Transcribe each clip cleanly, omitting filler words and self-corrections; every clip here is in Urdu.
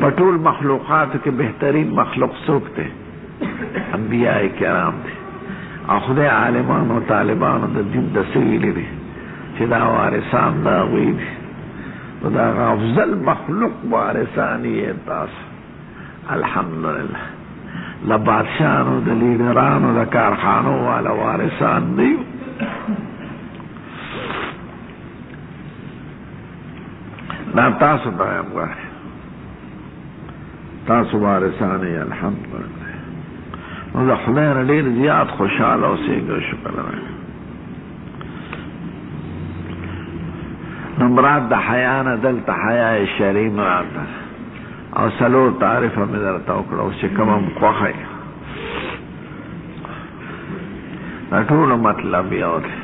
پټول مخلوقات کې بهترین مخلوق څوک دی؟ انبیاء کرام دی. او خدای عالمان او طالبان د دین د سویلی دی چې دا وارثان دا غوی دی، دا افضل مخلوق وارثان یې تاسو. الحمدلله له بادشاهانو د لیډرانو د کارخانو والا وارثان دی. دا تاسو ته یم ګورئ، تاسو وارثان یې. الحمدلله نو د خدای نه ډېر زیات خوشحاله اوسېږئ. شکر دی. نو مراد د حیا نه دلته حیا شرعي مراد ده، او څلور تعریفه مې درته وکړه. اوس چې کومه م خوښه یې د ټولو مطلب یو دی.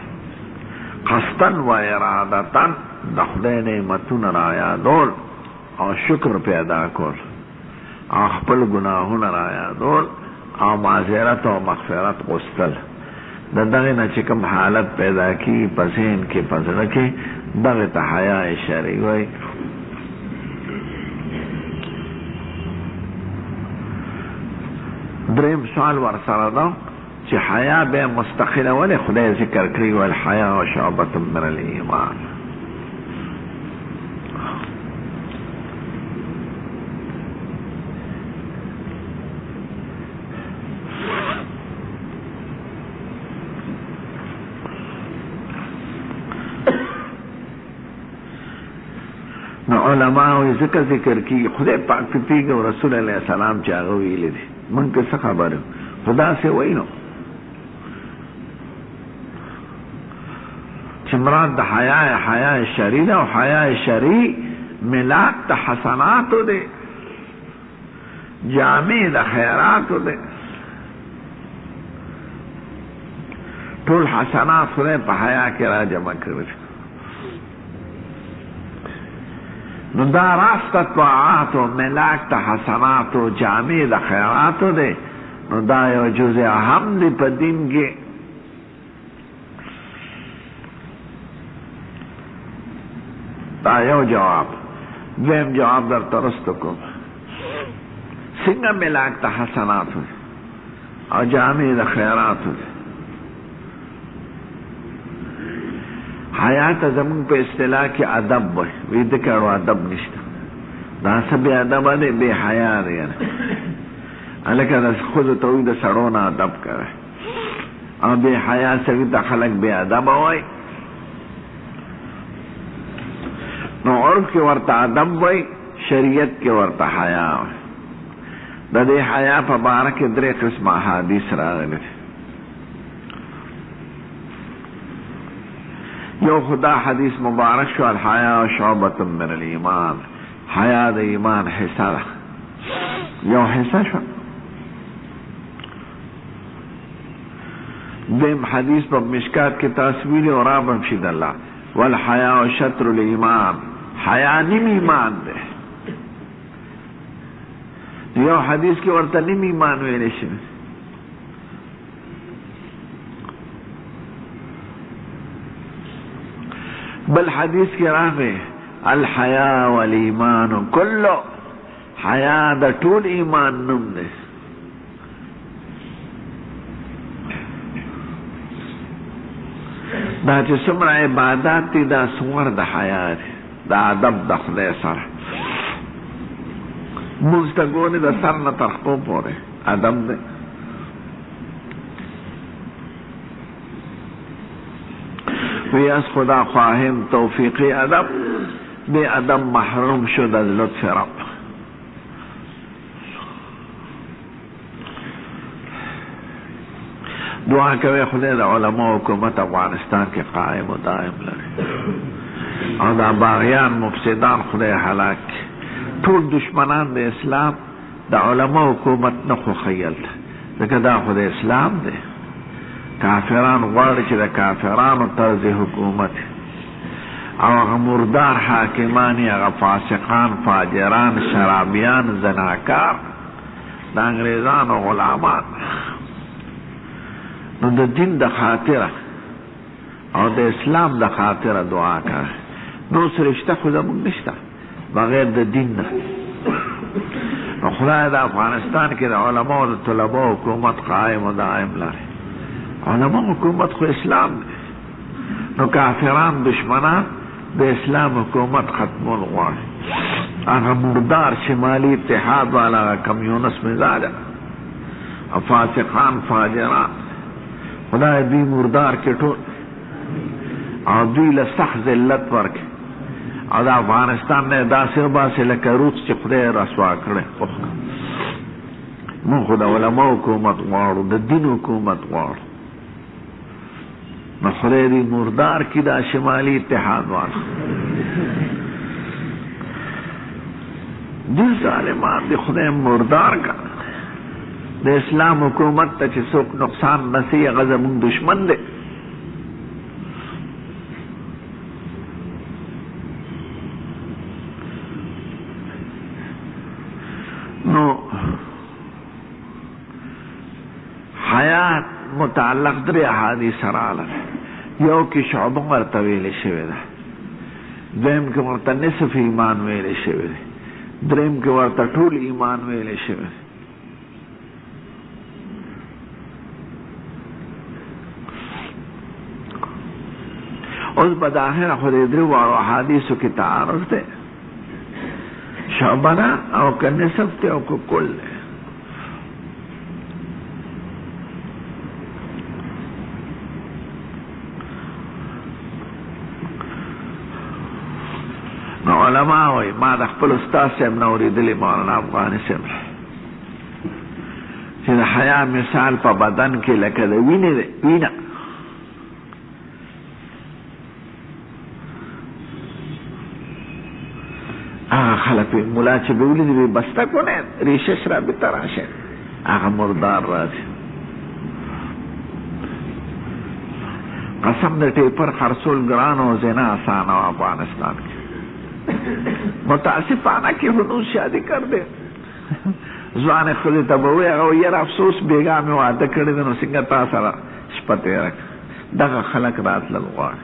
قصدن و ارادتن د خدای نعمتونه را یادول او شکر پیدا کول او خپل ګناهونه را یادول او معذرت او مغفرت غوښتل. د دغې نه چې کوم حالت پیدا کېږي په ذهن کې په زړه کې، دغې ته حیا شرعي وایي. دریم سوال ورسره ده چې حیا بیا مستقله ولې خدای ذکر کړي؟ والحیا شعبة من الایمان. نو علماء ذکر کی خدای پاک په پیغمبر رسول الله سلام چې هغه ویلي دي، مونږ څه خبره خدا سے وینو چې مراد د حیا شرعي او حیا شرعي ملاک د حسناتو دی، جامع د خیراتو دی. ټول حسنات خدای په حیا کې را جمع کړي. نو دا راست طاعاتو ملاک تا حسناتو جامع دا خیراتو دے. نو دا یو جزء اهم دی پا دین گی. دا یو جواب. دویم جواب در ترستو کم سنگا ملاک تا حسناتو او جامع دا خیراتو دے. حیات زمون په اصطلاح کې ادب وي، وی د کړو ادب نشته. دا سبه ادب دی، به حیا دی. الکه د خود ته وي د سړونه ادب کوي، او به حیا سوي د خلک به ادب وای. نو عرف کې ورته ادب وای، شریعت کې ورته حیا وای. د دې حیا په باره کې درې قسمه احادیث راغلي. یو خدا حدیث مبارک شو الحیا شعبة من الایمان، حیا د ایمان حصہ ده، یو حصہ شو. دیم حدیث په مشکات کې تصویر اور آبم شید اللہ والحیا شطر الایمان، حیا نیم ایمان ده. یو حدیث کې ورته نیم ایمان ویل شي. بل حدیث کی راغی الحیا والایمان کلو، حیا د ټول ایمان نوم دی. دا چې څومره عبادات دي دا څومره د حیا دی، دا ادب د خدای سره. مونږ ته ګورې د سر نه تر خپو پورې ادب دی. وی از خدا خواهیم توفیقی ادب، بی ادب محروم شد از لطف رب. دعا کوي خدای د علماء حکومت افغانستان کې قائم و دائم لري، او دا باغیان مفسدان خدای هلاک. ټول دشمنان د اسلام د علماء حکومت نه خوښیل، ځکه دا خدای اسلام دی. کافران غواړي چې د کافرانو طرز حکومت او هغه مردار حاکمان، هغه فاسقان، فاجران، شرابیان، زناکار، د انګریزانو غلامان. نو د دین د خاطره او د اسلام د خاطره دعا کوي. نو سرشته خو زمونږ نشته بغیر د دین نه. خدای د افغانستان کې د علماء او طلباء حکومت قائم و دائم لري. علماء حکومت خو اسلام دی، نو کافران دشمنان د اسلام حکومت ختمول غواړي. هغه مردار شمالي اتحاد والا کمیونست مزاجه فاسقان فاجران خدای دوی مردار کې ټول او دوی له سخت ذلت ورکړي او د افغانستان نه داسې وباسي لکه روس چې خدای رسوا کړی. موږ خو د علماء حکومت غواړو، د دین حکومت غواړو. نو خدای دې مردار کړي دا شمالي اتحاد والا. دې ظالمان دې خدای مردار کړه. د اسلام حکومت ته چې څوک نقصان رسي هغه زموږ دشمن دی. نو حیات متعلق درې احادیث راغلل. یو کې شعبه ورته ویلې شوې ده، دویم کې ورته نصف ایمان ویلې شوې ده، دریم کې ورته ټول ایمان ویلې شوې ده. اوس به د آخره خو د درې واړو احادیثو کې تعارض دی، شعبه ده او که نصف دی او که کل دی. نو علماء وایي ما د خپل استاد صاحب نه اورېدلي مولانا افغاني صاحب چې د حیا مثال په بدن کې لکه د وینې دی، وینه هغه خلک ملا چې به ولیدي به بسته کنه ریشش را بیته راشه هغه مردار راځي. قسم د ټیپر خرڅول ګران او زنا آسان او افغانستان کې متاسفانه کې حنوز شادي کر دے ځوان خو ته به وایي هغه یاره افسوس بیګا مې واده کړی دی نو څنګه تا سره شپه تېره کړه. دغه خلک راتلل غواړي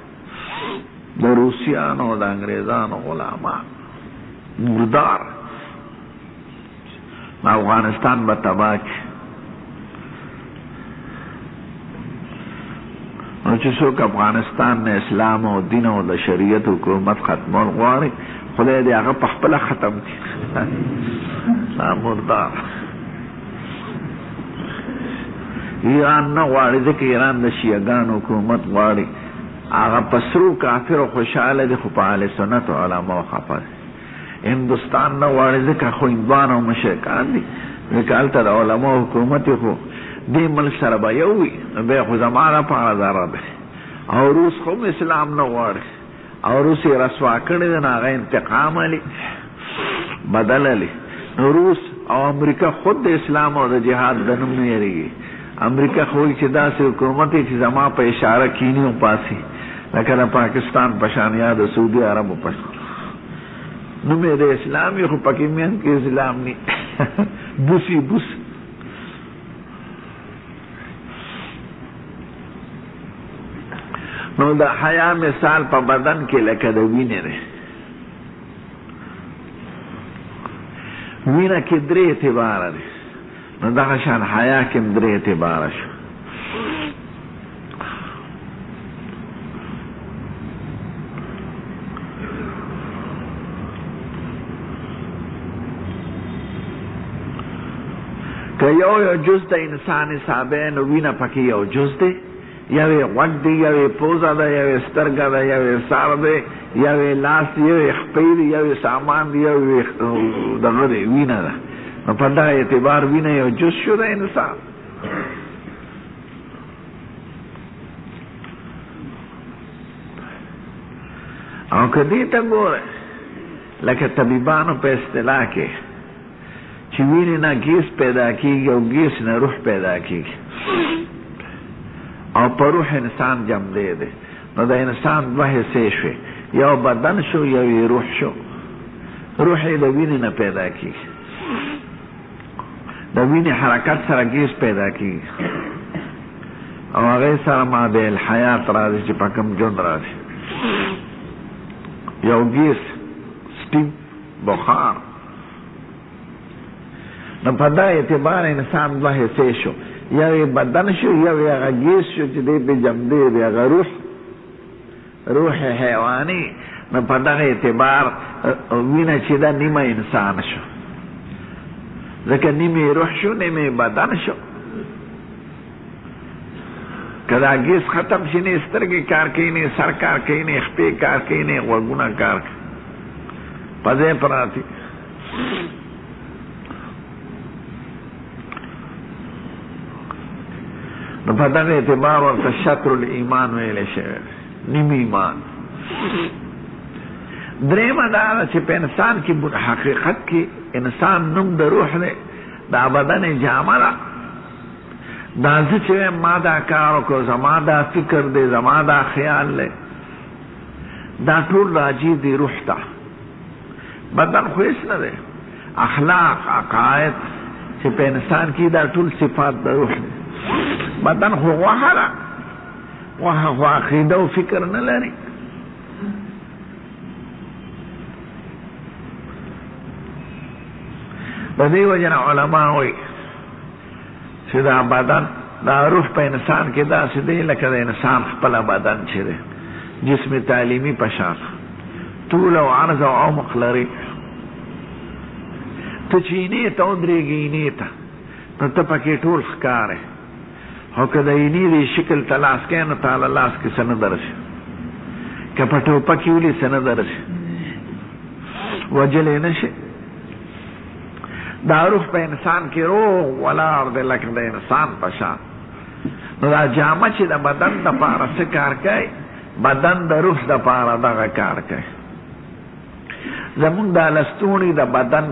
د روسیانو د انګریزانو غلامان مردار. افغانستان به تباه کړي. نو چې څوک افغانستان نه اسلام او دین او د شریعت حکومت ختمول غواړي خدای دې هغه په خپله ختم کړي. مردار ایران نه غواړي ځکه ایران د شیعهګانو حکومت غواړي. هغه په سرو کافرو خوشحاله دي خو په اهل سنت علماو خفه دي. هندوستان نه غواړي ځکه خو هندوان او مشرکان دي، ځکه هلته د علماو حکومت یې خو دې ملک سره به یو وي نو بیا خو زما لپاره ضرر دی. او روس خو هم اسلام نه غواړي او روس یې رسوا کړی دی نو هغه انتقام علي بدل علي. نو روس او امریکا خود د اسلام او د جهاد د نوم نه یېرېږي. امریکا خو وایي چې داسې حکومت چې زما په اشاره کیني او پاسي لکه د پاکستان په شان یا د سعودي عربو په شان نوم یې د اسلام یې خو پکې میان کې اسلام نی بوسي بوس. نو د حیا مثال په بدن کې لکه د وینې دی. وینه کې درې اعتباره دی، نو دغه شان حیا کې هم درې اعتباره شو. که یو جز د انسان حسابه نو وینه پکې یو جز دی، یوې غوږ دی، یوې پوزه ده، یوې سترګه ده، یوې سر دی، یوې لاس دی، یوې خپې دی، یوې سامان دی، یوې دغه دی وینه ده. نو په دغه اعتبار وینه یو جز شو د انسان. او که دې ته ګوره لکه طبیبانو په اصطلاح کې چې وینې نه ګیس پیدا کېږي او ګیس نه روح پیدا کېږي او په روح انسان جمدی دی. نو د انسان دوه حصې شوې، یو بدن شو یو روح شو. روح یې د وینې نه پیدا کېږي، د وینې حرکت سره ګیس پیدا کېږي او هغې سره ماده الحیات راځي چې په کوم ژوند راځي. یو ګیس سټیم بخار نو په دا اعتبار انسان دوه حصې شو، یو یې بدن شو، یو یې هغه ګیس شو چې دی پې جمدی دی، هغه روح حیواني. نو په دغه اعتبار وینه چې دا نیمه انسان شو، ځکه نیمه روح شو نیمه بدن شو. که دا ګیس ختم شي نه سترګې کار کوي نه سر کار کوي نه خپې کار کوي نه غوږونه کار کوي، په ځای پراتې. نو په دغه اعتبار ورته شطر الایمان ویلی شوی، نیم ایمان. درېیمه دا ده چې په انسان کې حقیقت کې انسان نوم د روح دی، دا بدن جامه ده. دا زه چې وایم ما دا کار وکړو، زما دا فکر دی، زما دا خیال دی، دا ټول راجع دی روح ته. بدن خو هېڅ نه دی. اخلاق عقاید چې په انسان کې دا ټول صفات د روح دی. بدن خو غوښه ده، غوښه خو عقیده او فکر نه لري. د دې وجه نه علما وایي چې دا بدن دا روح په انسان کې داسې دی لکه د انسان خپله بدن چې دی، جسم تعلیمي په شان طول او عرض او عمق لري. ته چې اینې ته ودرېږې اینې ته، نو ته پکې ټول ښکارې، خو که د اینې دې شکل ته لاس کوې نو تا له لاس کې څه نه درشي، که په ټوپه کې ولي څه نه درشي، وجلی نه شي. دا روح په انسان کې روغ ولاړ دی لکه د انسان په شان. نو دا جامه چې د بدن دپاره څه کار کوي، بدن د روح دپاره دغه کار کوي. زمونږ دا لستوڼي د بدن،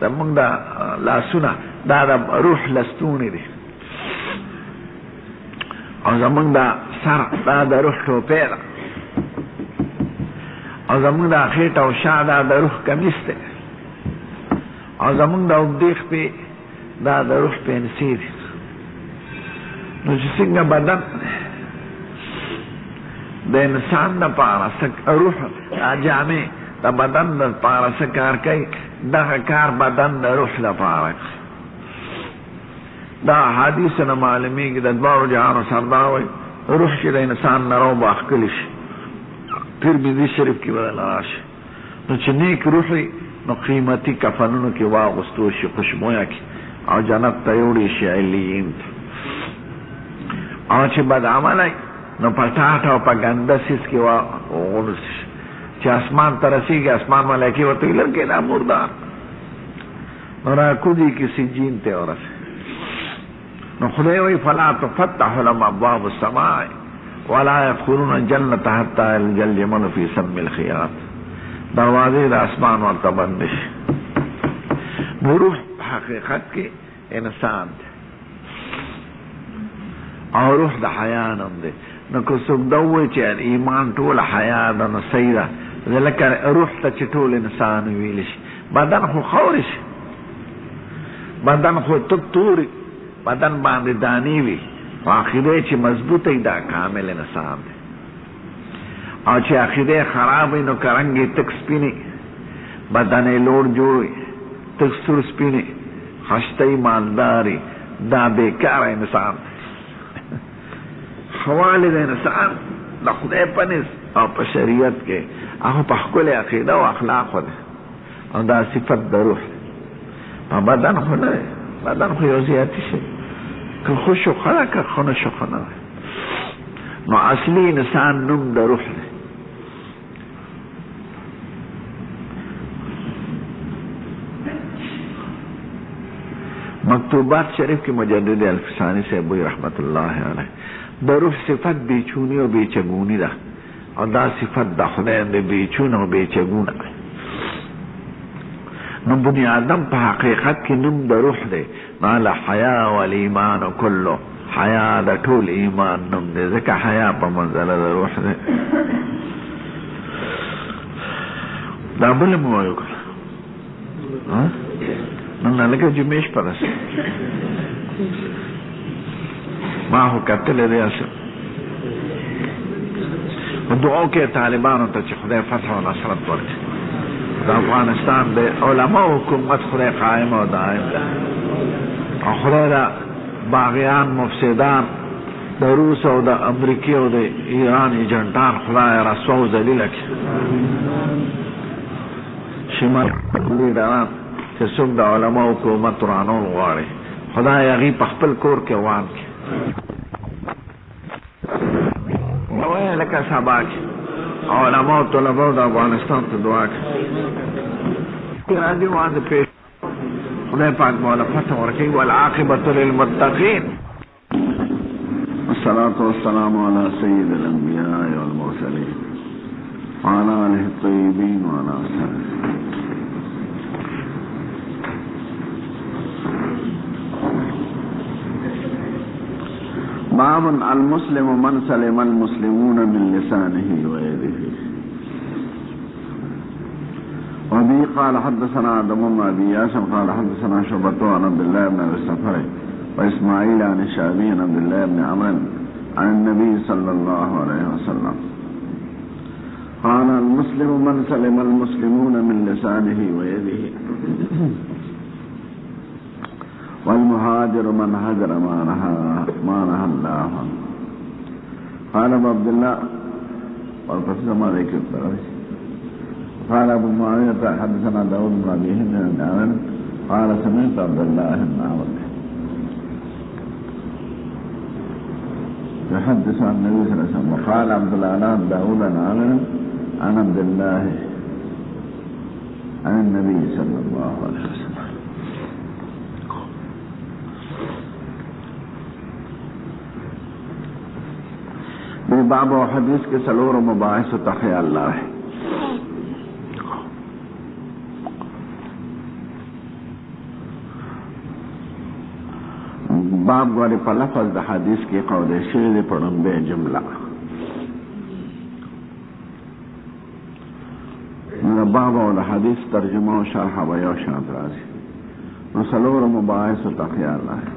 زمونږ دا لاسونه دا د روح لستوڼي دي، او زمونږ دا سر دا د روح ټوپۍ ده، او زمونږ دا خېټه او شا دا د روح کمیس دی، او زمونږ دا اوږدې خپې دا د روح پینسي دي. نو چې څنګه بدن د انسان دپاره روح جامې د بدن دپاره څه کار کوي، دغه کار بدن د روح دپاره کوي. دا حدیث نه معلومیږي د دواړو جهانو سردار وایي روح چې د انسان نه راوباښکلی شي، ترمذي شریف کې به راشي، نو چې نیک روح وي نو قیمتي کفنونو کې واغوستو شي، خوشبویه کې، او جنت ته یوړی شي علیین ته. او چې بد عملی نو په ټاټ او په ګنده سیس کې وغورځي شي، چې اسمان ته رسېږي، اسمان ملایکې ورته وایي لږ دا مردار، نو راکوزي کې سجین ته ورسي. نو خدای وایي فلا تفتح لهم ابواب السماء ولا يدخلون الجنة حتى يلج الجمل في سم الخياط. دروازې د اسمان ورته بند شي. نو روح حقیقت کې انسان دی، او روح د حیا نوم دی. نو که څوک دا ووایي چې ایمان ټول حیا ده نو صحیح ده، لکه روح ته چې ټول انسان ویلی شي. بدن خو خاورې شي، بدن خو تک توري، بدن باندې دانې وي، خو عقیده چې مضبوطه وي دا کامل انسان دی. او چې عقیده خراب وي نو کرنګې تک سپینې، بدن یې لوړ جوړ وي، تک سور سپینې، خشته مالداري، دا بیکاره انسان دی. خواله د انسان د خدای په نس او په شریعت کې هغه په ښکلې عقیده او اخلاقو دی، او دا صفت د روح دی. په بدن خو نه دی، بدن خو یو زیاتي شي، که ښه شو ښه ده، که ښه نه شو ښه نه ده. نو اصلي انسان نوم د روح دی. مکتوبات شریف کې مجدد الفسانی صاحب وایي رحمت الله علیه د روح صفت بیچونی او بیچگونی ده، او دا صفت د خدای د بیچون او بیچگونه. نو بنی آدم په حقیقت کې نوم د روح دی. نو الحیا والایمان کلو، حیا د ټول ایمان نوم دی، ځکه حیا په منزله د روح دی. دا بل مو وایو که نن لکه جمعې شپه ده، ما خو کتلی دی اصل. دعا وکړئ طالبانو ته چې خدای فتح او نصرت ورکړي. د افغانستان د علماء حکومت خدای قائم او دائم ده او خدای دا باغیان مفسدان د روس او د امریکا او د ایران ایجنټان خدای رسوا او ذلیل کړي شمال لیډران چې څوک د علماء حکومت رانول غواړي خدای هغه په خپل کور کې وان کړي نو لکه سبا کې علماء او طلباء د افغانستان ته دعا کوي راځي وانه پیش خدای پاک مولا فتح ورکړي والعاقبة للمتقين. الصلاة والسلام على سيد الأنبياء والمرسلين وعلى آله الطيبين وعلى أصحابه. باب المسلم من سلم المسلمون من لسانه ويده. وبه قال حدثنا آدم بن أبي ياسر قال حدثنا شعبة عن عبد الله بن أبي الصفر وإسماعيل عن الشعبي عن عبد الله بن عمرو عن النبي صلى الله عليه وسلم قال المسلم من سلم المسلمون من لسانه ويده والمهاجر من هجر ما نهى الله عنه. قال ابو عبد الله والقصد ما ذكر قال ابو معاوية حدثنا داود بن ابي هند بن عمرو قال سمعت عبد الله بن عمرو يحدث عن النبي صلى الله عليه وسلم وقال عبد الله داود بن عمرو عن عبد الله عن النبي صلى الله عليه وسلم. باب و حدیث کے سلور مباحث و تخیال اللہ ہے. باب گواری پا لفظ دا حدیث کی قول شیر پڑھن بے جملہ باب و دا حدیث ترجمہ و شرح و یو شانت رازی سلور مباحث و تخیال اللہ ہے.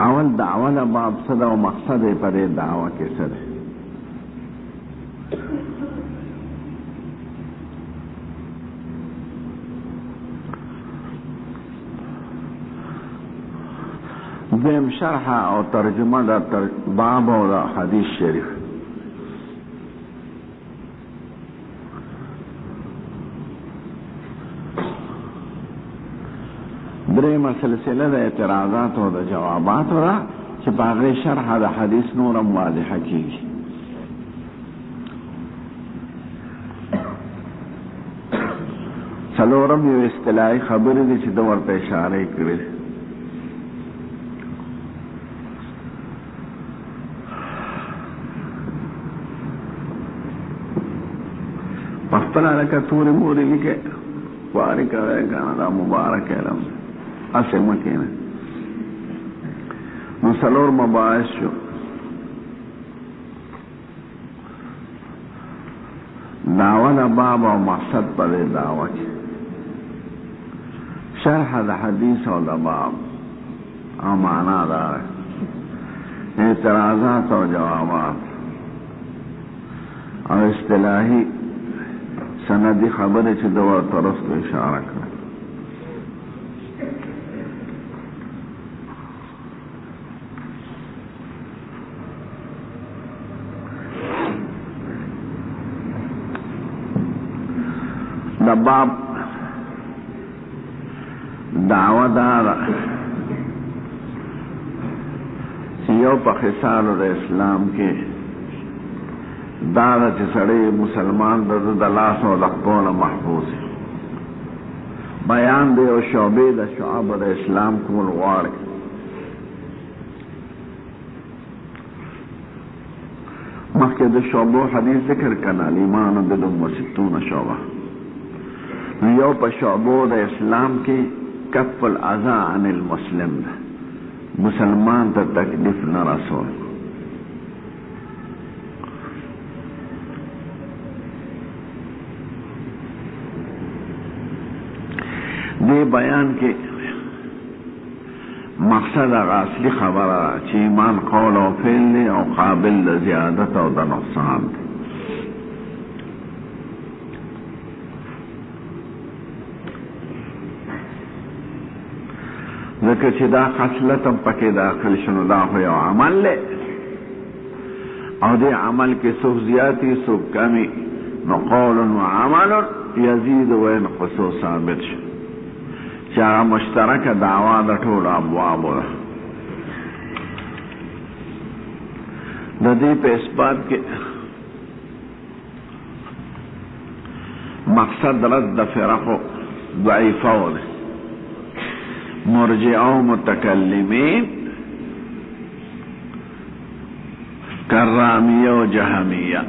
اول دعوه باب صدا و مقصد پر دعوه کے سر دیم شرح او ترجمه دا باب و دا حدیث شریف. دریم سلسله دا اعتراضات و دا جوابات و دا چه باغی شرح دا حدیث نورم واضح کیگی. سلورم یو اصطلاحی خبری دی چه دور پا اشاره کرد. پختنا لکا توری موری لکے واری کرے کانا دا مبارک علم اسے مکینے مسلور مباحث شو. دعوه باب و مقصد پر دعوه کی شرح دا حدیث و دا باب او معنی دا اعتراضات و جوابات او اصطلاحی سندی خبر چه دور طرف کو اشاره کرد. دا باب دعوه دارا یو پا خسالو دا اسلام کے دارا چه سڑے مسلمان دا دلاس و دقبون محفوظ بیان دے و شعبے دا شعب دا اسلام کول غوارے. مخی دا شعبو حدیث ذکر کنا الایمان بدم و ستون شعبہ یو پا شعبو دا اسلام کی کف الاذى عن المسلم دا مسلمان تا تکلیف نہ رسول. دے بیان کے مقصد اصلی خبر چی ایمان قول و فعل دے او قابل دا زیادت او دا نقصان دے. ځکه چې دا خصلت هم پکې داخل شنو دا خو یو عمل دی او دې عمل کې څوک زیاتي څوک کمی نو قول و عمل یزید و ینقص ثابت شو چې هغه مشترکه دعوا د ټولو ابوابو ده د دې په اثبات کې مقصد رد فرقو ضعیفه ده مرجعه و متکلمین کرامیه و جهمیه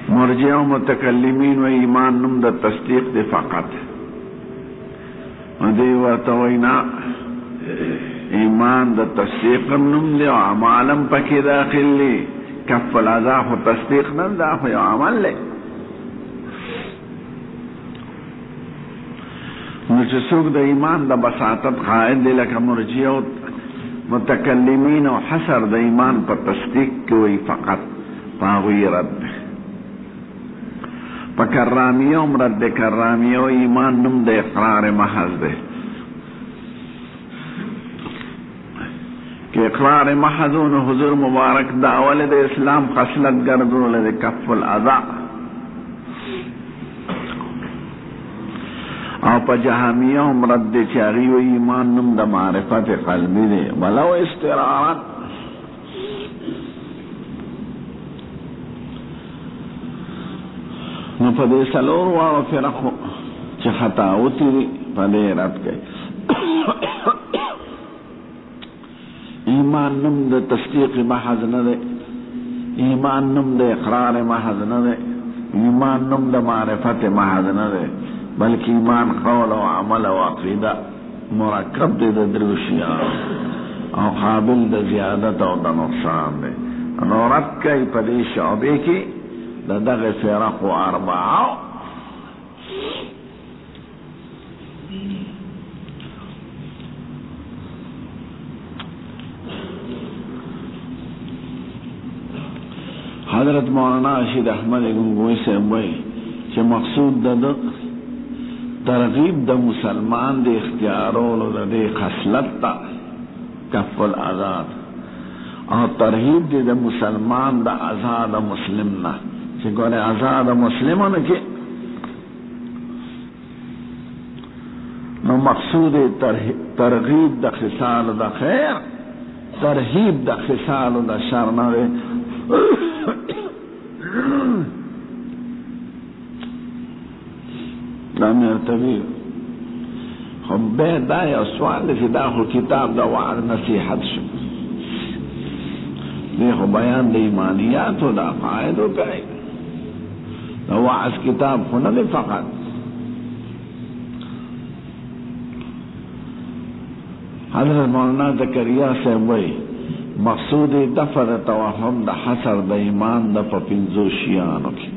مرجعه و متکلمین و ایمان نم د تصدیق دی فقط و دی ورطوینا ایمان د تصدیق نم دی و عمالم پکی داخل لی کف العذاب و تصدیق نم دا خو یو عمل لی نو چې څوک د ایمان د بساطت قائد دی لکه مرجعه و متکلمین و حصر د ایمان په تصدیق کوي فقط پاغوی رد دی پا کرامیه ام رد کرامیه و ایمان نم د اقرار محض ده کہ اقرار محضون حضور مبارک داول د اسلام خصلت گردون لده کف الاذا او پا جهامیه ام رد چاگی و ایمان نم د معرفت قلبی ده ولو استرارت نو پا دے سلور وارو فرقو چه خطاوتی دی پا دے رد گئی ایمان نم دے تصدیق محض ندے ایمان نم دے اقرار محض ندے ایمان نم دے معرفت محض ندے بلکہ ایمان قول و عمل و عقیدہ مرکب دے دروشیان او قابل دے زیادت او دے نقصان دے نو رد گئی پا دے شعبے کی دغ فرق اربعه حضرت مولانا رشید احمد گنگوی سے وی چې مقصود د ترغیب د مسلمان د اختیارولو د خصلت تا کف الآزاد او ترغیب د مسلمان د آزاد مسلم نه چې ګوره آزاد مسلمانو کې نو مقصود ترغیب د خصال د خیر ترهیب د خصال د شر نه دا مرتبی خو به دا یو سوال دی چې دا خو کتاب د وعظ نصیحت شو دی خو بیان د ایمانیاتو د عقایدو کوي د وعظ کتاب خو نه دی فقط حضرت مولانا زکریا صاحب وایي مقصود دفع د توهم د حصر د ایمان د په پنځو شیانو کې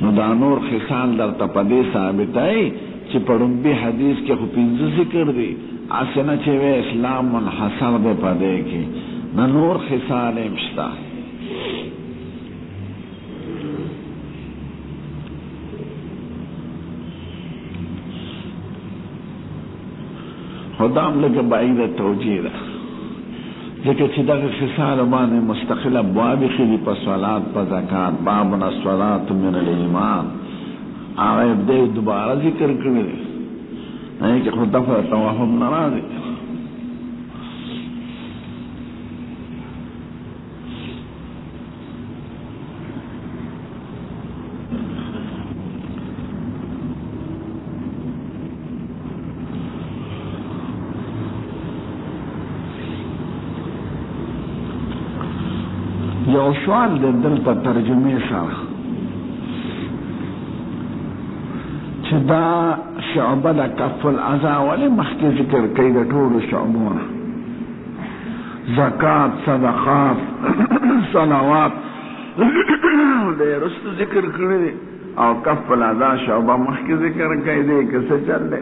نو دا نور خصال درته په دې ثابتای چې په لومبي حدیث کې خو پنځه ذکر دي اسنه چې اسلام منحصر دی په دې کې نه نور خصال هم شته خدام لکه بعید توجیه ده ځکه چې دغه خصال باندې مستقل ابواب خلی په صلات په زکات باب الصلات من الایمان هغه دې دوباره ذکر کړی نه کې خو دغه توهم ناراضي یو سوال د دلته ترجمه سره چې دا شعبه د کف العزا ولې مخکې ذکر کوي د ټولو شعبونه زکات صدقات صلوات د رست ذکر کړی او کف العزا شعبه مخکې ذکر کوي دی که څه چل دی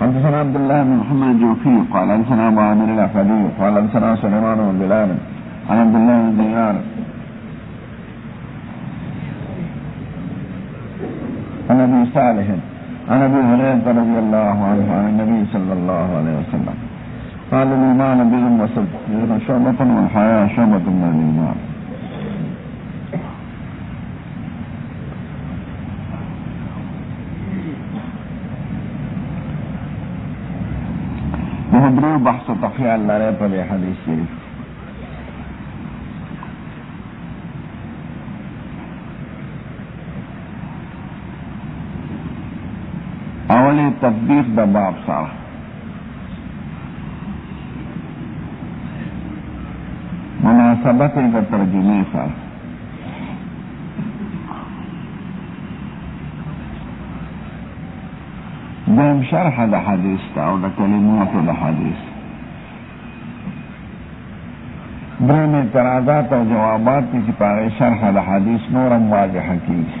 حدثنا عبد الله بن محمد الجوفي قال حدثنا ابو عامر الأحمدي قال حدثنا سليمان بن بلال عن عبد الله بن دينار عن ابي صالح عن ابي هريرة رضي الله عنه عن النبي صلى الله عليه وسلم قال الإيمان بضع وسبعون شعبة والحياة شعبة من الإيمان. بهدرو بحث تقيا الله رأي پر حدیث شریف اولی تطبیق دا باب سارا مناسبت کا ترجمه سره دیم شرح د حدیث تا او د کلمات د حدیث درم اعتراضات او جوابات چې په شرح د حدیث نورم واضح کیږي.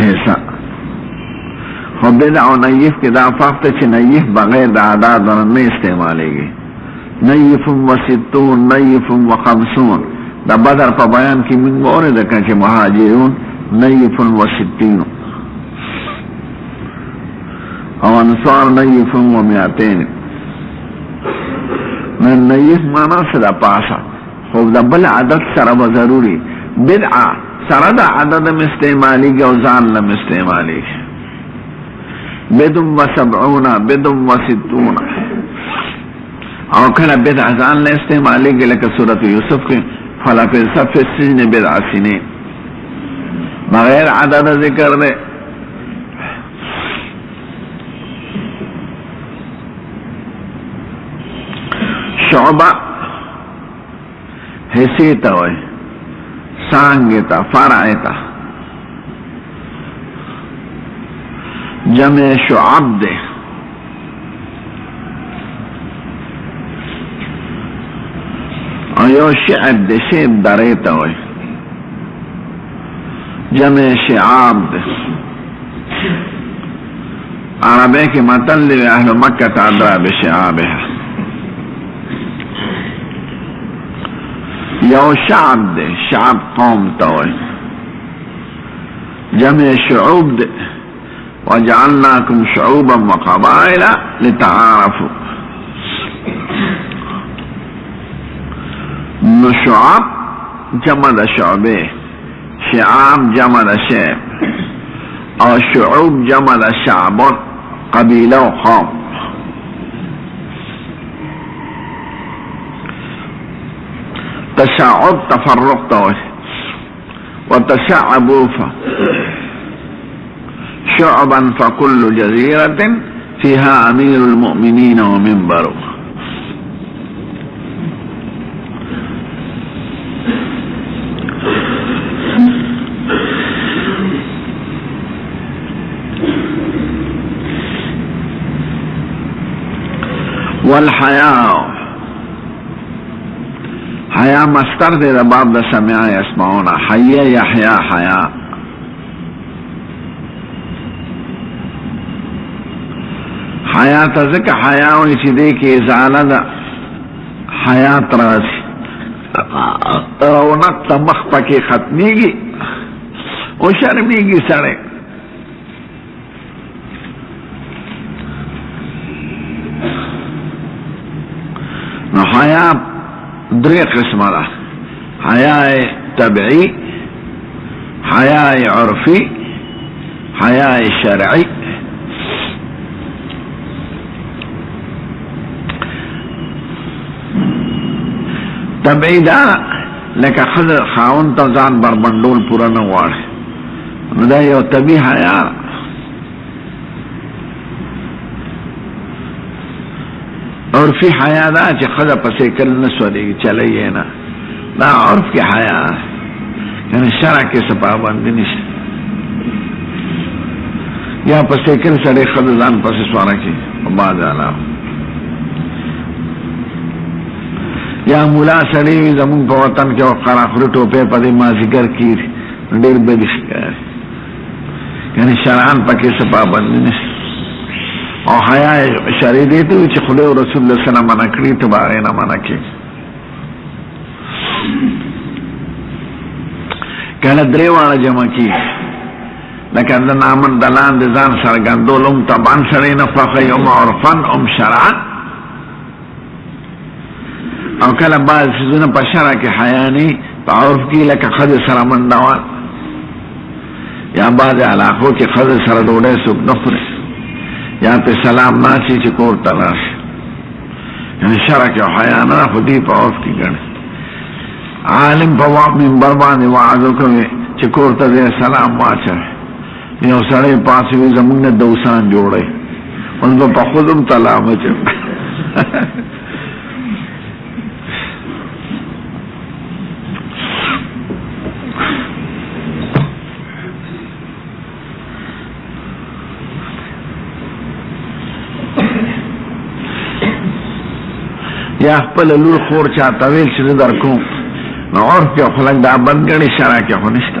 حصہ خو بدع و نیف کی دا فقط چی نیف بغیر دا عداد ورن نہیں استعمالے گی نیف و ستون نیف و خمسون دا بدر پا بیان کی من مورد کن چی مہاجرون نیف و ستین او انصار نیف و میاتین من نیف مانا سدا پاسا خوب دا بل عدد سر و ضروری بدعا سر دا عدد مستعمالی گی او زان لم استعمالی گی بدم و سبعون بدم و ستون او کنا بدع زان لم استعمالی گی لکہ سورة یوسف کی فلا فی صف السجن بدع سنین بغیر عدد ذکر دے شعبہ حصیتا ہوئی سانگتا فرعتا جمع شعب دے اور یو شعب دے شعب دریتا ہوئی جمع شعاب دے عربے کی مطلب اہل مکہ تعدرہ بشعابها یو شعب دے شعب قوم توئی جمع شعوب دے وجعلناکم شعوبا وقبائل لتعارفوا نو شعب جمع دا شعبے شعاب جمع دا شعب اور شعوب جمع دا شعب قبیلہ و قوم تشعب تفرق توي وتشعبوا شعبا فكل جزيرة فيها أمير المؤمنين ومنبره والحياء حیا مستر دے دا باب دا سمعا یسمعونا حیا یحیا حیا حیات ذکر حیاوی چی دے کی ازالہ دا حیات راسی رونق تا مخ پاکی ختمی گی او شرمی گی سڑے نو حیا درې قسمه ده حیا طبعی حیا عرفی حیا شرعی طبعی دا لکه خضر خاون تا ځان بربندول پورا نه غواړي نو دا یو طبعی حیا عرفی حیا دا چې خدا پسې کل نسولیږي چلیږي نه دا عرف کی حیا یعنی شرع کې څه پابندي نشته یا پسې کل سړی خدا ځان پسې سواره کوي بعد علاوه یا مولا سړی وي زمونږ په وطن کې قرا خوري ټوپې په دې مازدیګر کېږي ډېر بد ښکاري یعنی شرعان پکې څه پابندي نشته او حیا شرعی دیتے ہوئے چی خدا و رسول اللہ صلی اللہ علیہ وسلم منع کری تو باغی نہ منع کی کہنا دریوانا جمع کی لیکن دا نامن دلان دزان سرگندول تبان سرین فخی عرفن شرعن او کلا بعض سیزون پا شرع کی حیانی پا عرف کی لکا خد سرمن دوان یا بعض علاقوں کی خد سر دوڑے سک نفر یا پہ سلام ناچی چی کور تلاش یعنی شرع کی حیانا خودی پا عرف کی گرد عالم پا واب منبر باندی وعدو کوئی چی کور تا دے سلام واچا یو سڑے پاسوی زمون دوسان جوڑے ان پا خودم تلام چا یا خپل لور خور چا طویل چې در کوم نو عرف کې خلک دا بند غني شرع کې خو نشته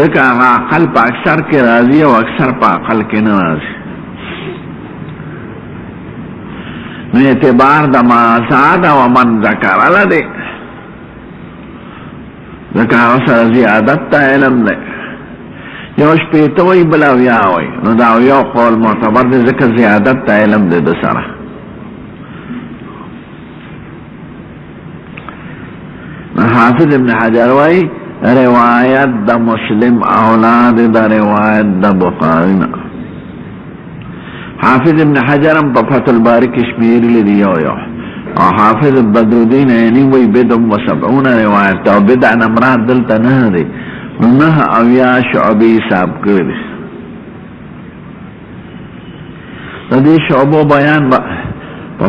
ذکر آغا عقل پا اکثر کی راضی و اکثر پا عقل کی نرازی نو اعتبار دا ما زاد و من ذکر لده ذکر سر زیادت تا علم ده یوش پیتوی بلا ویاوی نو دا ویاو قول معتبر ده ذکر زیادت تا علم ده ده سره حافظ ابن حجر وی روایت دا مسلم اولاد دا روایت دا بخارینا حافظ ابن حجرم پا فتح الباری کشمیر لی یو حافظ بدرالدین عینی وی بدم و سبعون روایت تا بدع نمرات دلتا نه دی نه اویا شعبی صاحب کردی تا دی شعبو بیان پا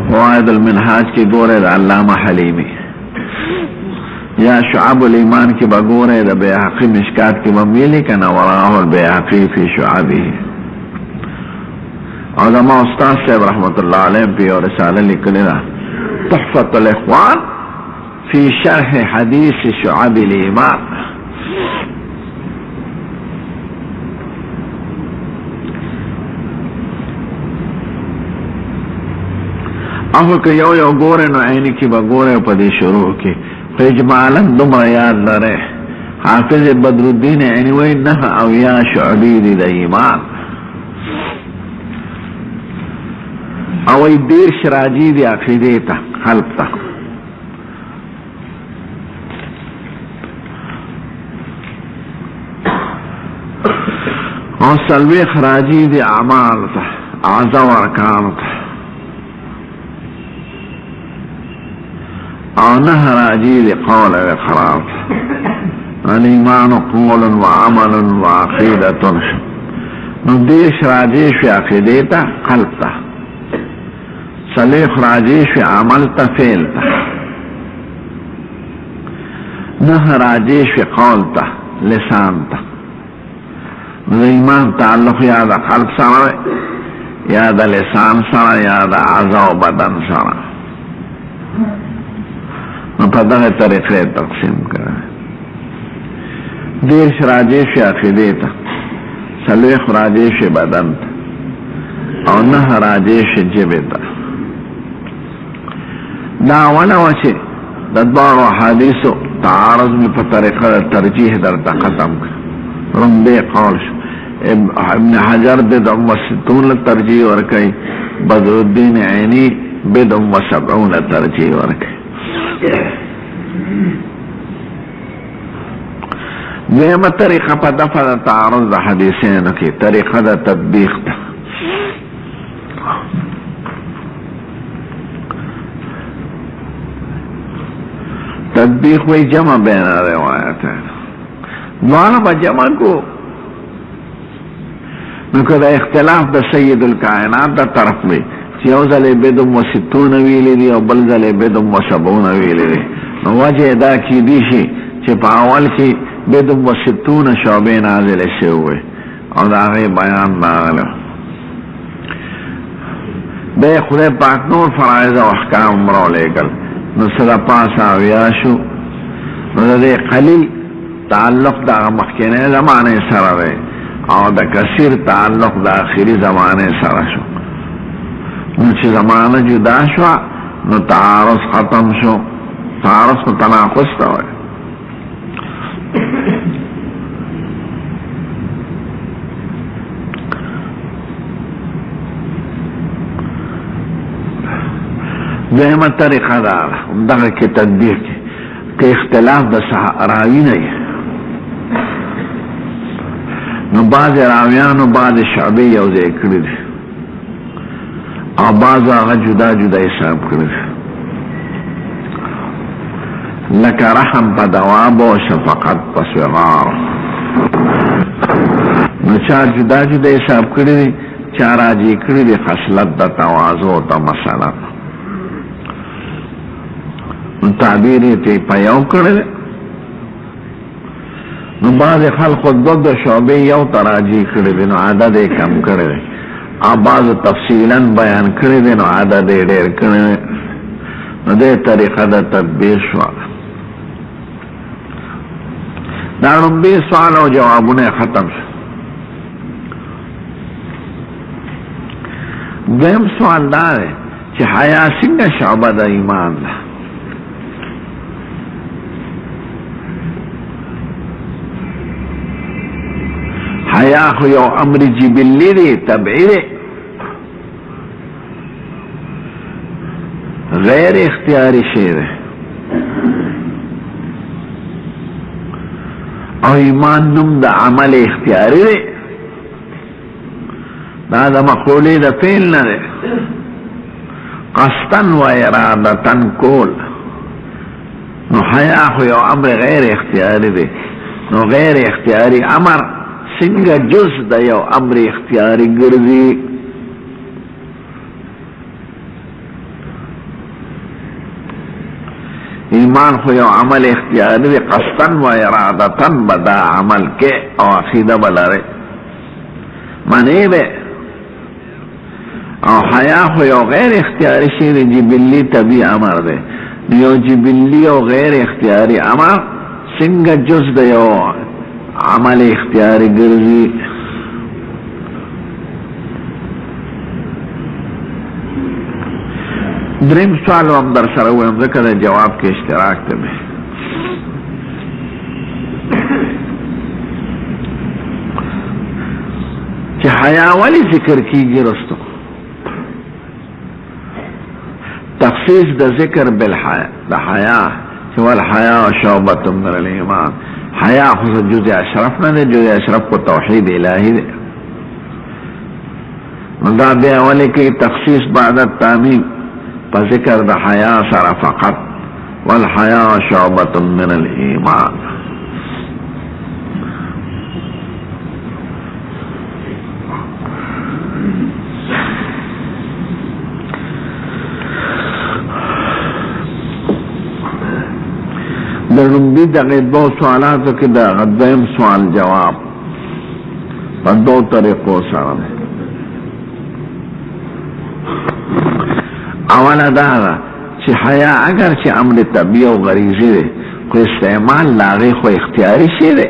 فوائد المنحاج کی گوره دا علامہ حلیمی یا شعب الایمان کی بگوره دا بیحقی مشکات کی بمیلی کنا وراہ البیحقی فی شعبی اور دا ما استاذ صاحب رحمت اللہ علیہ پی اور رسالہ لکلی دا تحفت الاخوان فی شرح حدیث شعب الایمان اخو که یو گوره نو عینی کی بگوره پا دی شروع کی اجمالا دمر یاد لره حافظ بدرالدین عنوی نه اویا شعبی دی دا ایمان اوی دیر شراجی دی عقیده تا خلق تا او سلوی خراجی دی اعمال تا اعضا و ارکان تا او نه راجی دی قول و اقرار الایمان قول و عمل و عقیدت نو دیش راجیش و عقیدتا قلب تا صلیخ راجیش و عمل تا فعل تا نه راجیش و قول تا لسان تا نو ایمان تعلق یا دا قلب سره یا دا لسان سره یا دا عضا و بدن سره پا دغه طریقه تقسیم کرده دیرش راجیش عقیده تا سلویخ راجیش بدن تا او نه راجیش جبه تا دا اولا وچه ددبار و حدیثو تعارض می پا طریقه ترجیح در تا ختم کر رنده قول شو ابن حجر بدعم و ستون ترجیح ورکی بدرالدین عینی بدعم و سبعون ترجیح ورکی دویمه طریقه پا دفع دا تعارض دا حدیثینو کی طریقه دا تطبیق دا تطبیق وی جمع بین روایت ہے دوانا با جمع کو نکو دا اختلاف دا سید الکائنات دا طرف وی یو ځل بدم و ستون ویلی دی او بل ځل بدم و سبعون ویلی دی نو وجه دا کی دی شي چې په اول کې بدم و ستون شعبه نازل شوی او دا غي بیان راغله به خدای پاک نور فرایض او احکام مرو لګل نو صدا پاسا ویا شو نو دا قلیل تعلق دا مخکنه زمانه سره او دا کثیر تعلق دا آخری زمانه سره شو نو چه زمانه جدا شو نو تعارض ختم شو تعارض کو تناقض تا ہوئے دویمه طریقه داره دغه کی تدبیر کی که اختلاف د راوی نه نو بعض راویانو بعض شعبی یو ځای کړی دي او بعض هغه جدا جدا حساب کړی لکه رحم په دواب او شفقت په صغار نو چا جدا جدا حساب کړی دي چا راجی کړی دي خصلت د تواضع ته مسله تعبیر تی پیاو کرده نو بعض خلق دو شعبه یو تراجی کرده نو عدد کم کرده بعض تفصیلا بیان کرده نو عدد دیر کرده نو ده طریقه ده تدبیر شوا دا لومبی سوال او جوابونه ختم شو. دویم سوال دا دی چې حیا څنګه شعبه د ایمان ده؟ حیا خو یو امر جبلی دی، طبعی دی، غیر اختیاری شی دی. او ایمان نوم د عمل اختیاری دی، دا د مقولې د فعل نه دی. قصدن و ارادتن کول، نو حیا خو یو امر غیر اختیاری دی. نو غیر اختیاری امر څنګه جز د یو امر اختیاری ګرځي؟ ایمان خو یو عمل اختیاری دی، قصدن و ارادتن بدا عمل کې او عقیده بلاره معنی دی. او حیا خو یو غیر اختیاری شی دی، جبلی طبیع امر دی. یو جبلی او غیر اختیاری امر څنګه جز د یو عمل اختیاری ګرځي؟ دریم سوال هم در سره ویم ځکه د جواب کې اشتراک دی. چې حیا ولی ذکر کیږي رستو؟ تخصیص د ذکر بالحیا، د حیا چې والحیا شعبة من الایمان. حیا خو جزء اشرف نه دی، جزء اشرف کو توحید الہی دی. دا بیا ولی کې تخصیص بعد التعمیم په ذکر د حیا سره فقط، والحیا شعبة من الایمان. در لومبي دغه دو سوالاتو کې د دویم سوال جواب په دو طریقو سره دی. اوله دا ده چې حیا اگر چې امر طبیعي او غریزي دی، خو استعمال د هغې خو اختیاري شی دی.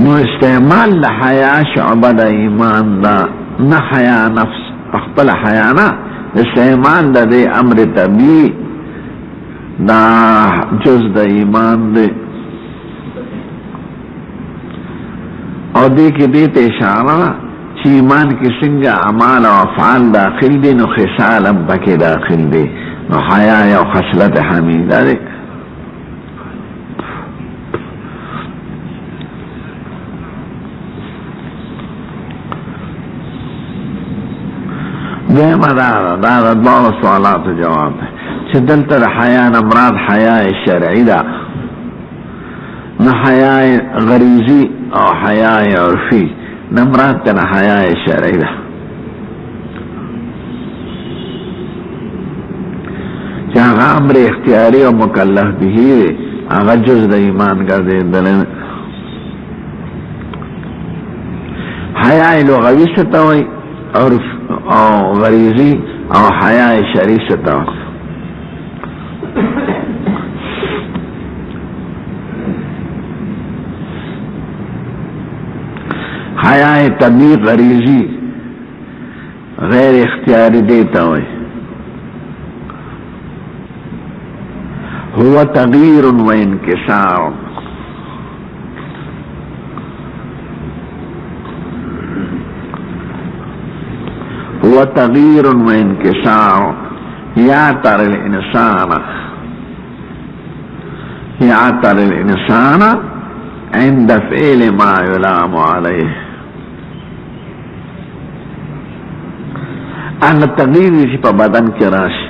نو استعمال د حیا شعبه د ایمان ده، نه حیا نفس خپله حیا نه، استعمال د دې امر طبیعي دا جز د ایمان دی. او دې کې دې ته اشاره ده چې ایمان کې څنګه اعمال او افعال داخل دي، نو خصال هم پکې داخل دي. نو حیا یو خصلت حمیده دی. دیمه دا د دوه سوالاتو جواب دی چې دلته د حیا نه مراد حیا شرعي ده، نه حیا غریزي او حیا عرفي، نه مراد ته نه حیا شرعي ده. چې هغه امر اختیاري او مکلف به دی، هغه جز د ایمان ګرځېدلی. حیا لغوي څه ته وایي او غریزی او حیا شرعی ستا؟ حیا طبیعی غریزی غیر اختیاری دیتا ہوئی. هو تغییر و انکسار، هو تغییر و انکسار یعتر الانسان عند فعل ما یلام علیه. اغا تغییر چې په بدن کې راشي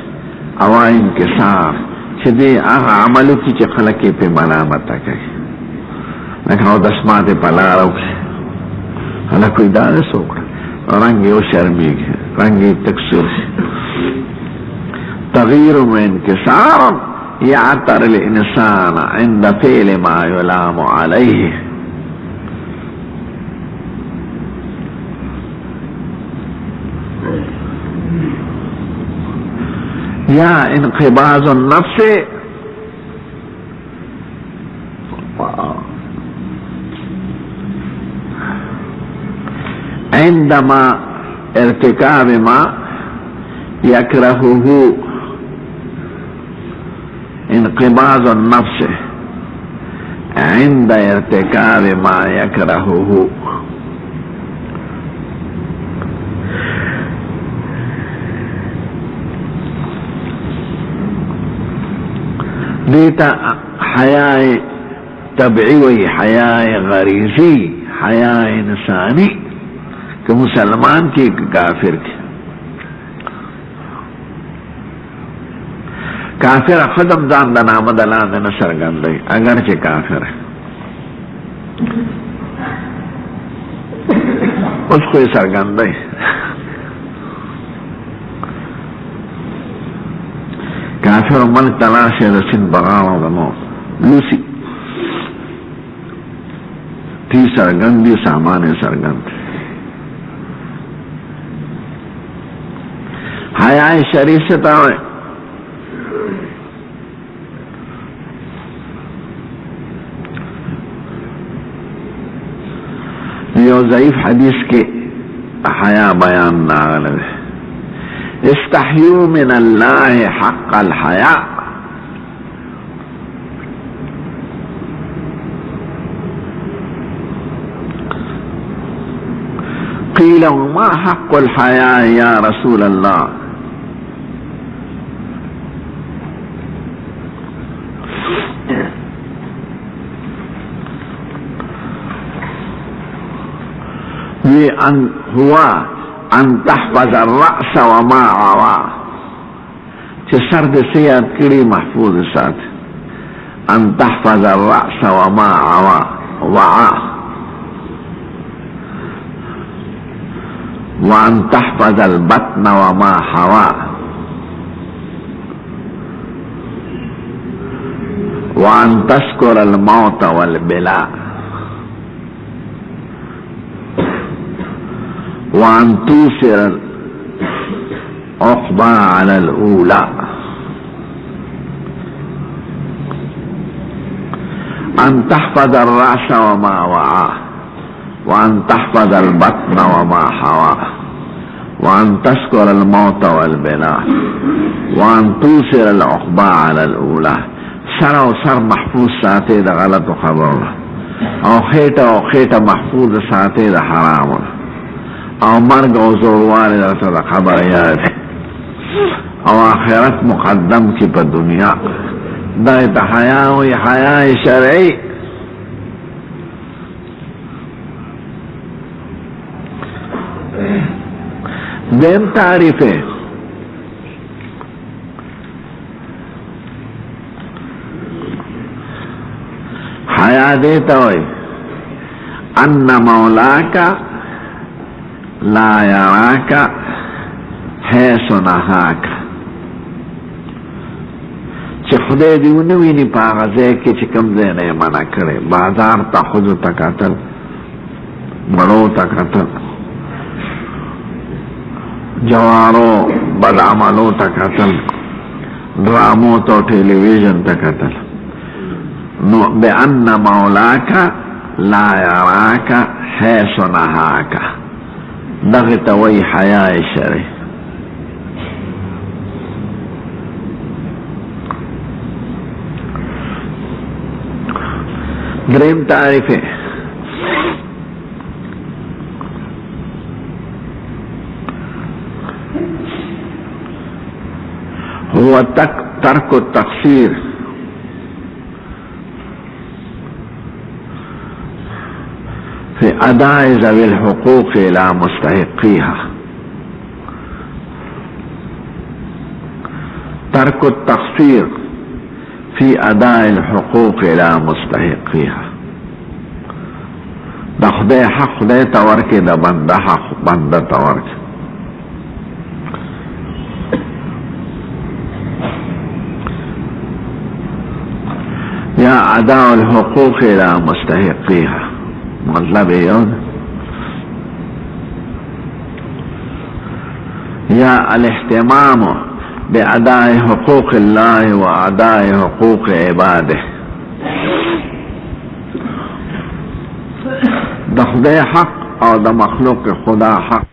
او انکسار چې دی هغه عملو کې چې خلک یې پې ملامته کوي، لکه او دسمات یې په لاره وکړي، هلک وایي دا داسې وکړه، رنگ یې وشرمېږي، رنگ یې تک سور شي. تغییر و انکسار یعتر الانسان عند فعل ما یلام علیه. یا انقباض النفس عندما ارتكاب ما يكرهه انقباض النفس عند ارتكاب ما يكرهه. دیتا حیاء طبعی وی حیاء غریزی حیاء انسانی کہ مسلمان کی کافر کی. کافر خدم ځان د نامه د لاندې نه څرګندوي اگر چې کافر اوس خو یې څرګندوي. کافر ملک تلاشه د سین بغاوه د مو لوسی تی څرګندي سامان یې څرګند. حیاء شریف سے تاوے یو ضعیف حدیث کے حیاء بیان ناغل ہے. استحیو من اللہ حق الحیاء. قیل ما حق الحیاء یا رسول اللہ. ہوا ان تحفظ الرأس وما عوا چه سر دے سیاد کری محفوظ ساتھ. ان تحفظ الرأس وما عوا وعا وان تحفظ البطن وما حوا وان تذكر الموت والبلاء وان توسر العقبى على الأولى. أن تحفظ الرأس وما وعاه وأن تحفظ البطن وما حواه وأن تذكر الموت والبلاء وأن توسر العقبى على الأولى. سر و سر محفوظ ساتے دا غلط و خبر او خیٹا محفوظ ساتے دا حرام او مرگ او زوروار دا خبر یاد او آخرت مقدم کی پا دنیا دا تا حیاء و حیاء شرعی. دیم تعریف ہے حیاء دیتا ہوئی ان مولاکا لا یراکا حیث نهاکا. چه خدای دیو نوینی پا غزے کی چه کم زینے منع کرے. بازار تا خودو تا قتل بڑو تا قتل جوارو بدعملو تا قتل ڈرامو تو ٹیلیویژن تا قتل. نو بأن مولاکا لا یراکا حیث نهاکا دغت وی حیاء شرعی. دریم تعریف ہے هو ترک التقصیر في أداء ذوي الحقوق إلى مستحقيها. ترك التقصير في أداء الحقوق إلى مستحقيها. دا خدای حق خدای تورکی دا بنده حق بنده تورکی. یا أداء الحقوق إلى مستحقيها مطلب یون یا الاهتمام بأداء حقوق الله وأداء حقوق عباده. د خدای حق او د مخلوق خدا حق